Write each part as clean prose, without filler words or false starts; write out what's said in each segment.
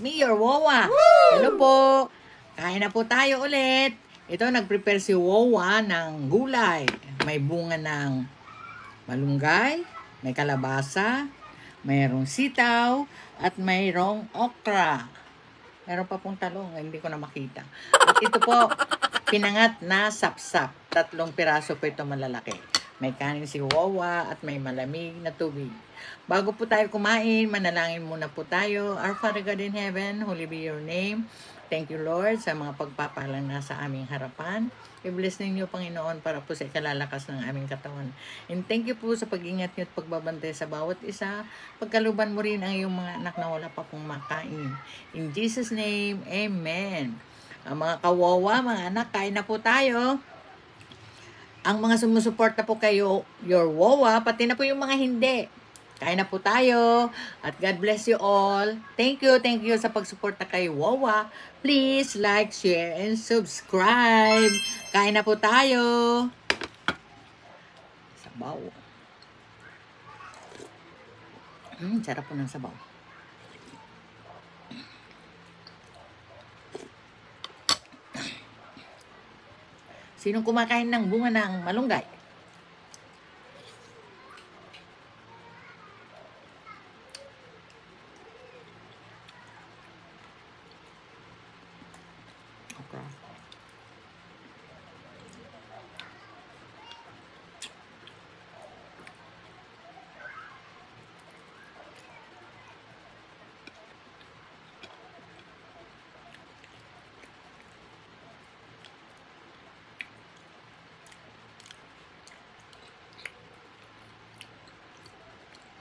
me, your Wawa. Hello po. Kain na po tayo ulit. Ito, nag-prepare si Wawa ng gulay. May bunga ng malunggay, may kalabasa, mayroong sitaw, at mayroong okra. Meron pa pong talong, hindi ko na makita. At ito po, pinangat na sapsap. 3 piraso po ito malalaki. May kanin si Wawa at may malamig na tubig. Bago po tayo kumain, manalangin muna po tayo. Our Father God in heaven, holy be your name. Thank you, Lord, sa mga pagpapalang nasa aming harapan. I-bless ninyo, Panginoon, para po sa ikalalakas ng aming katawan. And thank you po sa pag-ingat niyo at pagbabantay sa bawat isa. Pagkaluban mo rin ang iyong mga anak na wala pa pong makain. In Jesus' name, Amen. Ang mga kawawa, mga anak, kain na po tayo. Ang mga sumusuporta po kayo, your Wawa, pati na po yung mga hindi. Kain na po tayo. At God bless you all. Thank you sa pagsuporta kay Wawa. Please like, share, and subscribe. Kain na po tayo. Sabaw. Sarap po ng sabaw. Sinong kumakain ng bunga ng malunggay? Okay.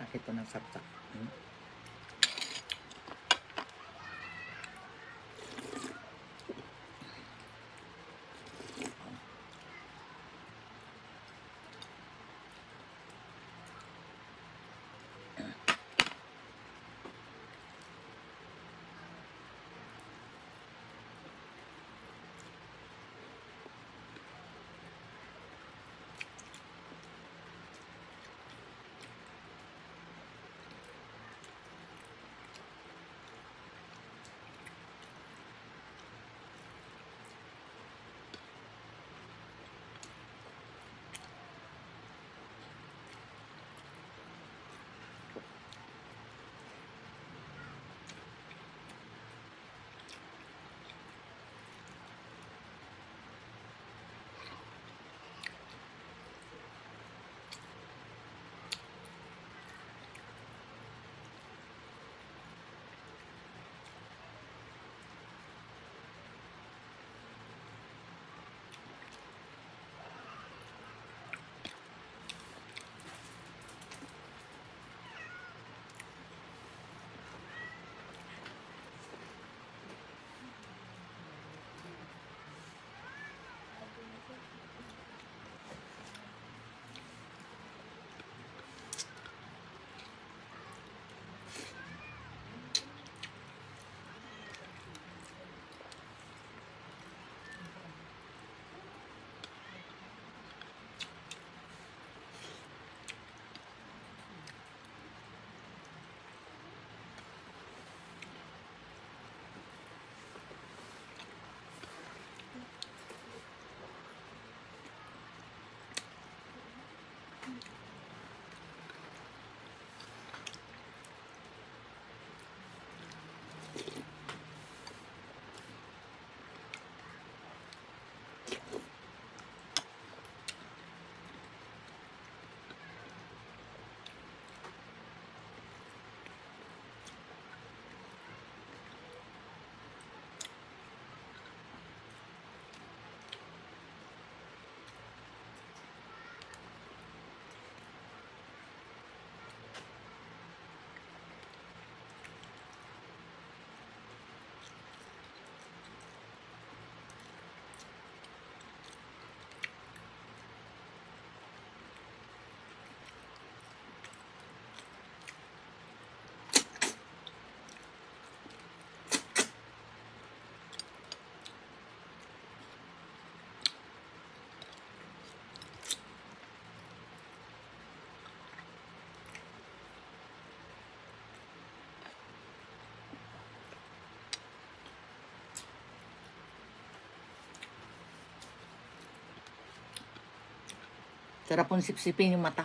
Bakit po ng sapsak? Sarap pong sipsipin yung mata.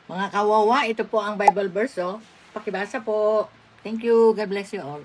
Mga kawawa, ito po ang Bible verse, oh. Pakibasa po. Thank you. God bless you all.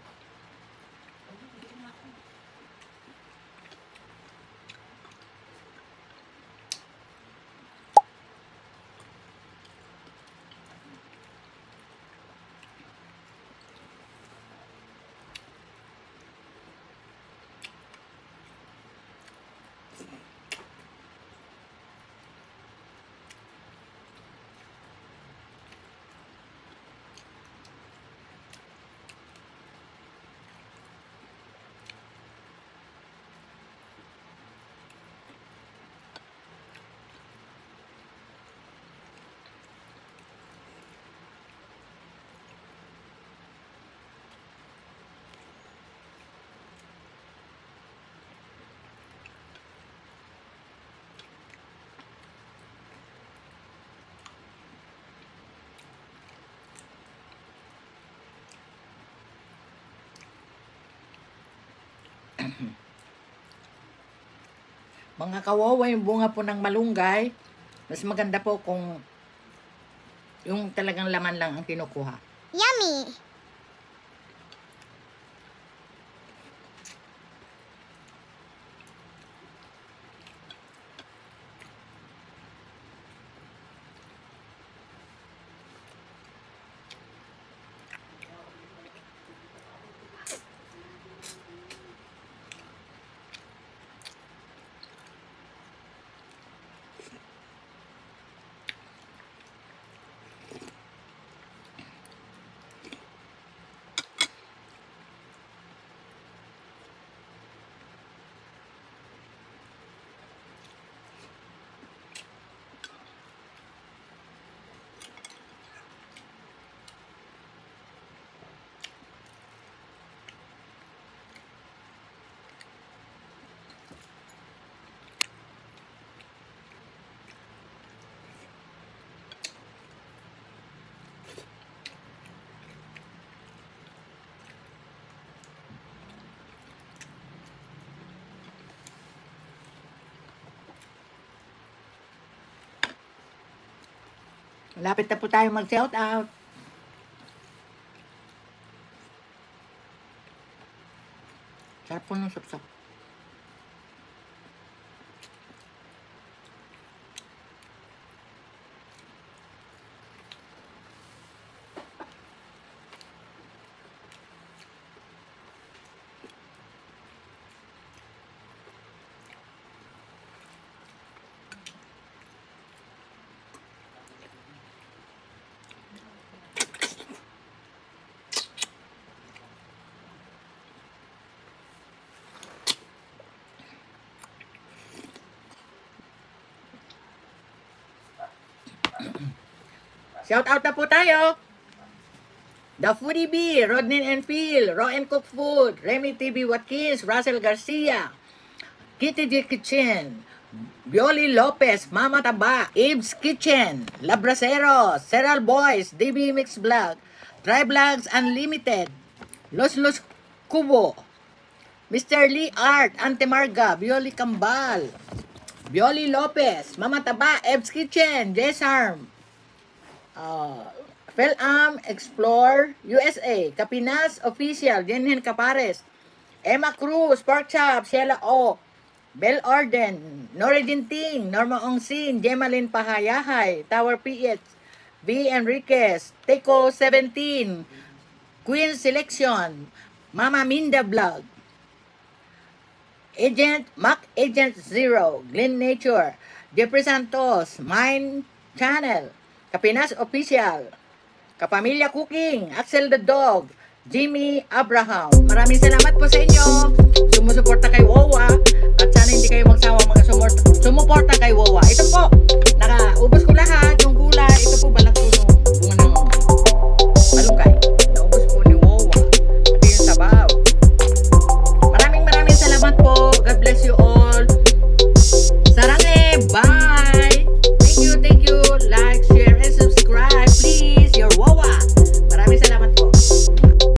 Mga kawawa, yung bunga po ng malunggay, mas maganda po kung yung talagang laman lang ang kinukuha. Yummy! Malapit na po tayo mag-shout out. Sarap po ng sapsap. Shout out na po tayo. The Foodie Bee, Rodnin and Phil, Raw and Cook Food, Remy TV Watkins, Russell Garcia, Kitty D Kitchen, Bioli Lopez, Mama Taba, Ibs Kitchen, Labraceros, Seral Boys, DB Mix Vlog, Try Vlogs Unlimited, Los Cubo, Mr. Lee Art, Ante Marga, Bioli Kambal, Bioli Lopez, Mama Taba, Ibs Kitchen, Jesarm, Felam Explore USA, Kapinas Official, Jenhen Capares, Emma Cruz, Pork Chop, Sheila O, Bel Orden, Nori Dinting, Norma Ongsin, Gemalyn Pahayahay, Tower PH, V. Enriquez, Teco 17, Queen Selection, Mama Minda Vlog, Agent Mac Agent Zero, Glen Nature, Jeffrey Santos, Mine Channel, Kapinas Official, Kapamilya Cooking, Axel the Dog, Jimmy Abraham. Maraming salamat po sa inyo. Sumusuporta kay Wawa at sana hindi kayo magsawa mga sumuporta kay Wawa. Ito po, nakaubos ko lahat yung gulay. Ito po,